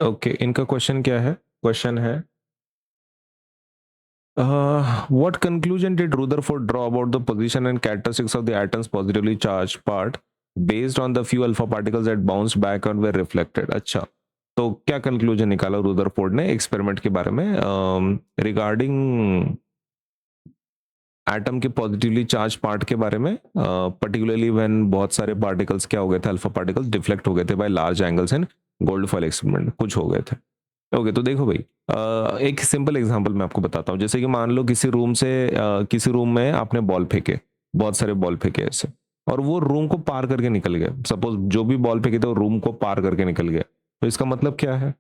Okay, इनका question क्या है? क्वेश्चन है what conclusion did Rutherford draw about the position and characteristics of the atom's positively charged part based on the few alpha particles that bounced back and were reflected? अच्छा, तो क्या conclusion निकाला Rutherford ने experiment के बारे में regarding atom के positively charge part के बारे में, पर्टिकुलरली व्हेन बहुत सारे पार्टिकल्स क्या हो गए थे, अल्फा पार्टिकल्स डिफ्लेक्ट हो गए थे by large angles and gold foil experiment, कुछ हो गए थे। ओके, तो देखो भाई, एक सिंपल एग्जांपल मैं आपको बताता हूँ। जैसे कि मान लो किसी रूम से किसी रूम में आपने बॉल फेंके, बहुत सारे बॉल फेंके ऐसे, और वो रूम को पार करके निकल गए। सपोज जो भी बॉल फेंके थे वो रूम को पार करके निकल गए, तो इसका मतलब क्या है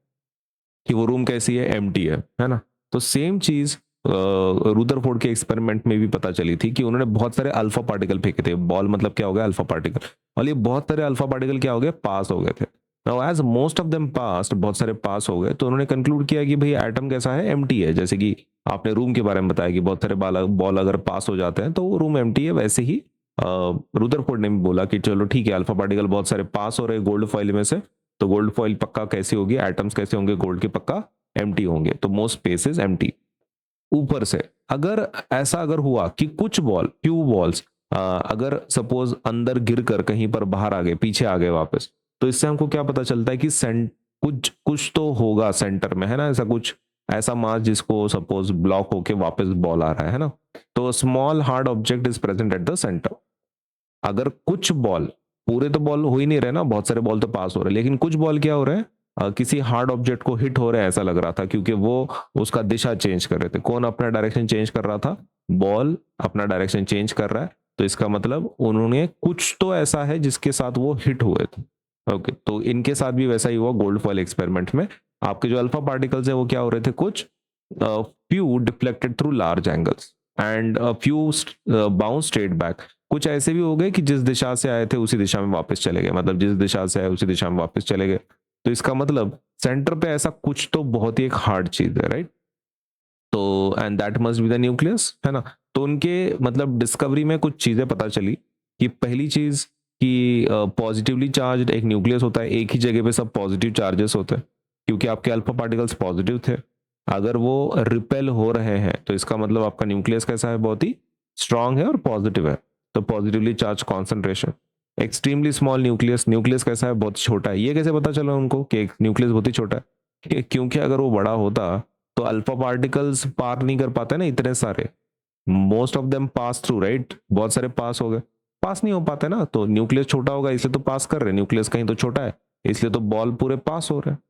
कि वो रूम कैसी है, एम्प्टी है ना। तो सेम चीज रुदरफोर्ड के एक्सपेरिमेंट में भी पता चली थी कि उन्होंने बहुत सारे अल्फा पार्टिकल फेंके थे। बॉल मतलब क्या हो गया, अल्फा पार्टिकल, और ये बहुत सारे अल्फा पार्टिकल क्या हो गए, पास हो गए थे। Now as most of them passed, बहुत सारे पास हो गए, तो उन्होंने कंक्लूड किया कि भाई एटम कैसा है, एम्प्टी है। जैसे कि आपने रूम के बारे में बताया कि बहुत सारे बॉल अगर पास हो जाते हैं तो वो रूम एम्प्टी है, वैसे ही रुदरफोर्ड ने भी बोला कि चलो ठीक है, अल्फा पार्टिकल बहुत सारे पास हो रहे हैं गोल्ड फॉइल में से, तो गोल्ड फॉइल पक्का कैसी होगी, एटम्स कैसे होंगे गोल्ड के, पक्का एम्प्टी होंगे, तो मोस्ट स्पेस इज एम्प्टी। ऊपर से अगर ऐसा अगर हुआ कि कुछ बॉल, फ्यू बॉल्स अगर सपोज अंदर गिर कर कहीं पर बाहर आ गए, पीछे आ गए वापस, तो इससे हमको क्या पता चलता है कि कुछ कुछ तो होगा सेंटर में, है ना, ऐसा कुछ, ऐसा मास जिसको सपोज ब्लॉक होके वापस बॉल आ रहा है ना। तो small hard object is present at the centre. अगर कुछ बॉल, पूरे तो बॉल हो ही नहीं रहे ना, बहुत सारे बॉल तो पास हो रहे हैं, लेकिन कुछ बॉल क्या हो रहे हैं, किसी हार्ड ऑब्जेक्ट को हिट हो रहे हैं ऐसा लग रहा था, क्योंकि वो उसका दिशा चेंज कर रहे थे। कौन अपना डायरेक्शन चेंज कर रहा था, बॉल अपना डायरेक्शन चेंज कर रहा है, तो इसका मतलब उन्होंने कुछ तो ऐसा है जिसके साथ वो हिट हुए थे। ओके, तो इनके साथ भी वैसा ही हुआ गोल्ड फॉइल एक्सपेरिमेंट में। आपके जो अल्फा पार्टिकल्स है वो क्या हो रहे थे, कुछ few deflected through large angles and few bounce straight back. कुछ ऐसे भी हो गए कि जिस दिशा से आए थे उसी दिशा में वापस चले गए, मतलब जिस दिशा से आए उसी दिशा में वापस चले गए। तो इसका मतलब सेंटर पे ऐसा कुछ तो बहुत ही एक हार्ड चीज है, राइट। तो and that must be the nucleus, है ना। तो उनके मतलब डिस्कवरी में कुछ चीजें पता चली कि पहली चीज कि पॉजिटिवली चार्ज एक न्यूक्लियस होता है, एक ही जगह पे सब पॉजिटिव चार्जेस होते हैं, क्योंकि आपके अल्फा पार्टिकल्स पॉजिटिव थे। अगर वो रिपेल हो रहे हैं तो इसका मतलब आपका न्यूक्लियस कैसा है, बहुत ही स्ट्रांग है और पॉजिटिव है। तो positively charge concentration, extremely small nucleus, nucleus कैसा है, बहुत छोटा है। ये कैसे पता चला उनको कि एक न्यूक्लियस बहुत ही छोटा है, क्योंकि अगर वो बड़ा होता तो अल्फा पार्टिकल्स पार नहीं कर पाते ना इतने सारे, most of them pass through, right, बहुत सारे पास हो गए, पास नहीं हो पाते ना, तो न्यूक्लियस छोटा होगा इसलिए तो पास कर रहे हैं, न्यूक्लियस कहीं तो छोटा है इसलिए तो बॉल पूरे पास हो रहे हैं।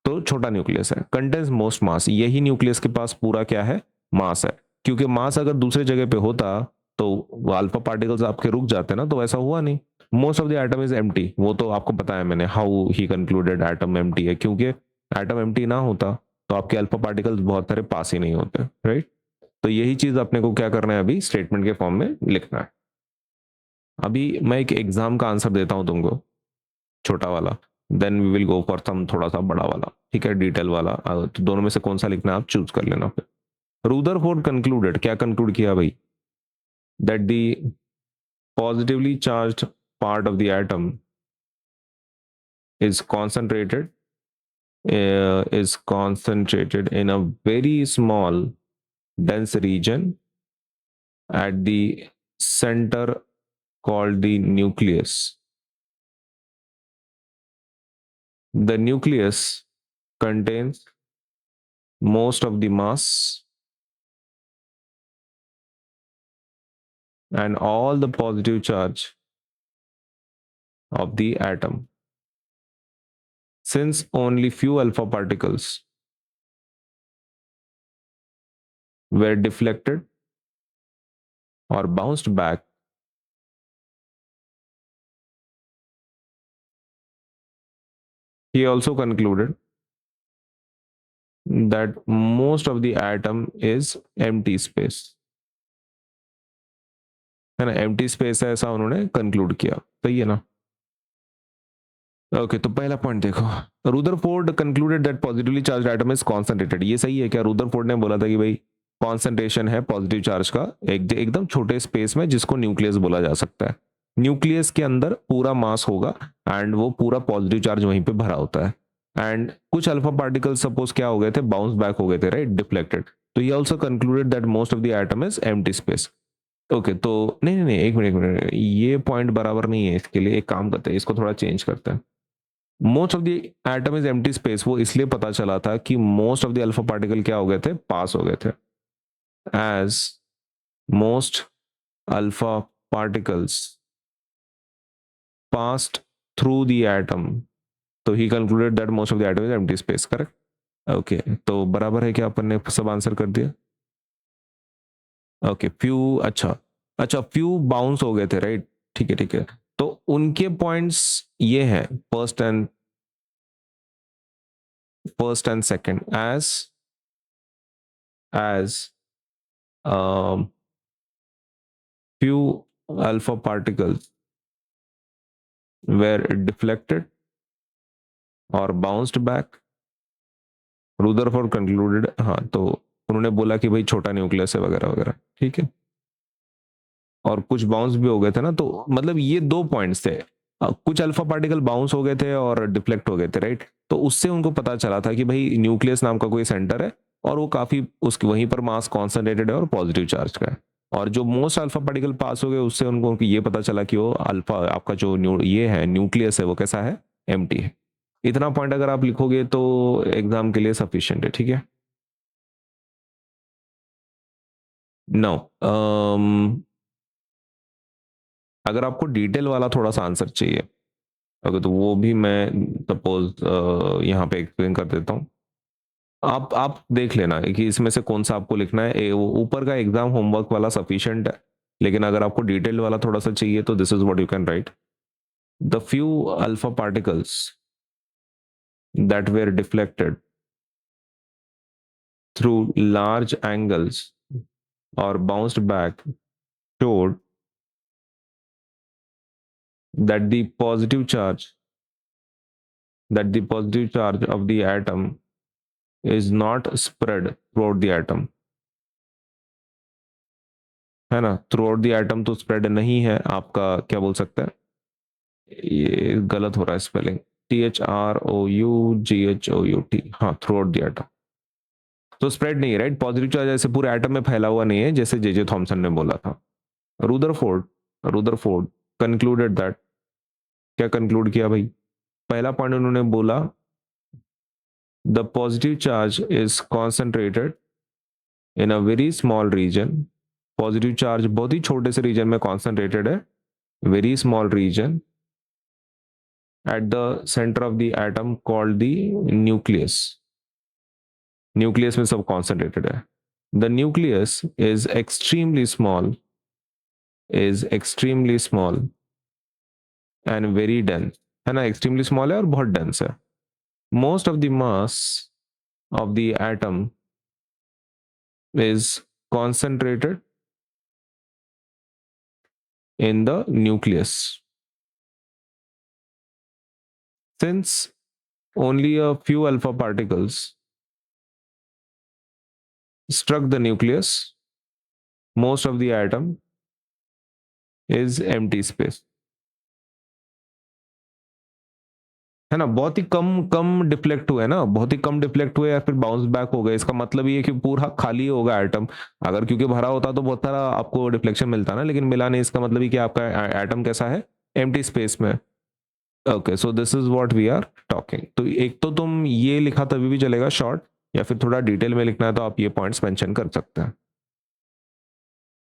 तो छोटा न्यूक्लियस है, कंटेन्स मोस्ट मास, यही न्यूक्लियस के पास पूरा क्या है, मास है। क्योंकि मास अगर दूसरे जगह पे होता तो अल्फा पार्टिकल्स आपके रुक जाते ना, तो ऐसा हुआ नहीं। Most of the atom is empty, वो तो आपको पता है मैंने how he concluded atom empty है, क्योंकि एटम एम्प्टी ना होता तो आपके अल्फा पार्टिकल्स बहुत सारे पास ही नहीं होते, राइट। तो यही चीज अपने को क्या करना है, अभी स्टेटमेंट के फॉर्म में लिखना है। अभी मैं एक एग्जाम का आंसर देता हूं तुमको, छोटा वाला, then we will go for some थोड़ा सा बड़ा वाला, ठीक है, डिटेल वाला। तो दोनों में से कौन सा लिखना है आप चूज कर लेना फिर। रुदरफोर्ड कंक्लूडेड, क्या कंक्लूड किया भाई, that the positively charged part of the atom is concentrated is concentrated in a very small dense region at the center called the nucleus. The nucleus contains most of the mass and all the positive charge of the atom. Since only few alpha particles were deflected or bounced back, he also concluded that most of the atom is empty space, है ना, empty space है, ऐसा उन्होंने conclude किया। सही है ना। Okay, तो पहला पॉइंट देखो, Rutherford concluded that positively charge atom is concentrated. ये सही है क्या, रुदरफोर्ड ने बोला था कि भाई कॉन्सेंट्रेशन है पॉजिटिव चार्ज का एकदम छोटे स्पेस में, जिसको न्यूक्लियस बोला जा सकता है। न्यूक्लियस के अंदर पूरा मास होगा एंड वो पूरा पॉजिटिव चार्ज वहीं पे भरा होता है। एंड कुछ अल्फा पार्टिकल्स सपोज क्या हो गए थे, बाउंस बैक हो गए थे, राइट, डिफ्लेक्टेड. तो ये also concluded that most of the atom is empty space. Okay, तो नहीं नहीं नहीं, एक मिनट, ये पॉइंट बराबर नहीं है. इसके लिए एक काम करते हैं, इसको थोड़ा चेंज करते हैं. Most of the atom is empty space, वो इसलिए पता चला था कि most of the alpha particle क्या हो गए थे, पास हो गए थे. As most alpha particles passed through the atom, तो he concluded that most of the atom is empty space. Correct. Okay, तो बराबर है क्या, अपन ने सब आंसर कर दिया. ओके, फ्यू, अच्छा अच्छा, फ्यू बाउंस हो गए थे, राइट. ठीक है ठीक है. तो उनके पॉइंट्स ये हैं, first and second. As few alpha particles were deflected or bounced back, Rutherford concluded. हाँ, तो उन्होंने बोला कि भाई छोटा न्यूक्लियस है वगैरह वगैरह. ठीक है. और कुछ बाउंस भी हो गए थे ना, तो मतलब ये दो पॉइंट्स थे. कुछ अल्फा पार्टिकल बाउंस हो गए थे और डिफ्लेक्ट हो गए थे, राइट. तो उससे उनको पता चला था कि भाई न्यूक्लियस नाम का कोई सेंटर है और वो काफी उसके वहीं पर मास कॉन्सेंट्रेटेड है और पॉजिटिव चार्ज का है. और जो मोस्ट अल्फा पार्टिकल पास हो गए उससे उनको ये पता चला कि वो अल्फा आपका जो ये है न्यूक्लियस है वो कैसा है, एम्प्टी है. इतना पॉइंट अगर आप लिखोगे तो एग्जाम के लिए सफिशिएंट है. ठीक है. नो, अगर आपको डिटेल वाला थोड़ा सा आंसर चाहिए, अगर तो वो भी मैं सपोज यहाँ पे एक्सप्लेन कर देता हूँ. आप देख लेना कि इसमें से कौन सा आपको लिखना है. वो ऊपर का एग्जाम होमवर्क वाला सफिशिएंट है, लेकिन अगर आपको डिटेल वाला थोड़ा सा चाहिए तो this is what you can write. The few alpha particles that were deflected through large angles or bounced back showed that the positive charge of the atom is not spread throughout the atom. है ना, throughout the atom तो spread नहीं है. आपका क्या बोल सकते हैं, ये गलत हो रहा है स्पेलिंग, THROUGHOUT. हाँ, थ्रूआउट द एटम तो स्प्रेड नहीं है, राइट. पॉजिटिव चार्ज ऐसे पूरे एटम में फैला हुआ नहीं है जैसे जे थॉमसन ने बोला था. रुदरफोर्ड कंक्लूडेड दैट, क्या कंक्लूड किया भाई, पहला पॉइंट उन्होंने बोला the positive charge is concentrated in a very small region. Positive charge बहुत ही छोटे से रीजन में कॉन्सेंट्रेटेड है, very small region at the center of the atom called the nucleus. Nucleus में सब कॉन्सेंट्रेटेड है. The nucleus is extremely small and very dense. है ना, एक्सट्रीमली स्मॉल है और बहुत डेंस है. Most of the mass of the atom is concentrated in the nucleus. Since only a few alpha particles struck the nucleus, most of the atom is empty space. है ना, बहुत ही कम deflect हुए ना, बहुत ही कम डिफ्लेक्ट हुए या फिर बाउंस बैक हो गए. इसका मतलब ये कि पूरा खाली होगा एटम. अगर क्योंकि भरा होता तो बहुत सारा आपको डिफ्लेक्शन मिलता ना, लेकिन मिला नहीं. इसका मतलब ये कि आपका एटम कैसा है, एम्प्टी स्पेस में. Okay, so this is what we are talking. तो एक तो तुम ये लिखा तभी भी चलेगा शॉर्ट, या फिर थोड़ा डिटेल में लिखना है तो आप ये पॉइंट्स मेंशन कर सकते हैं.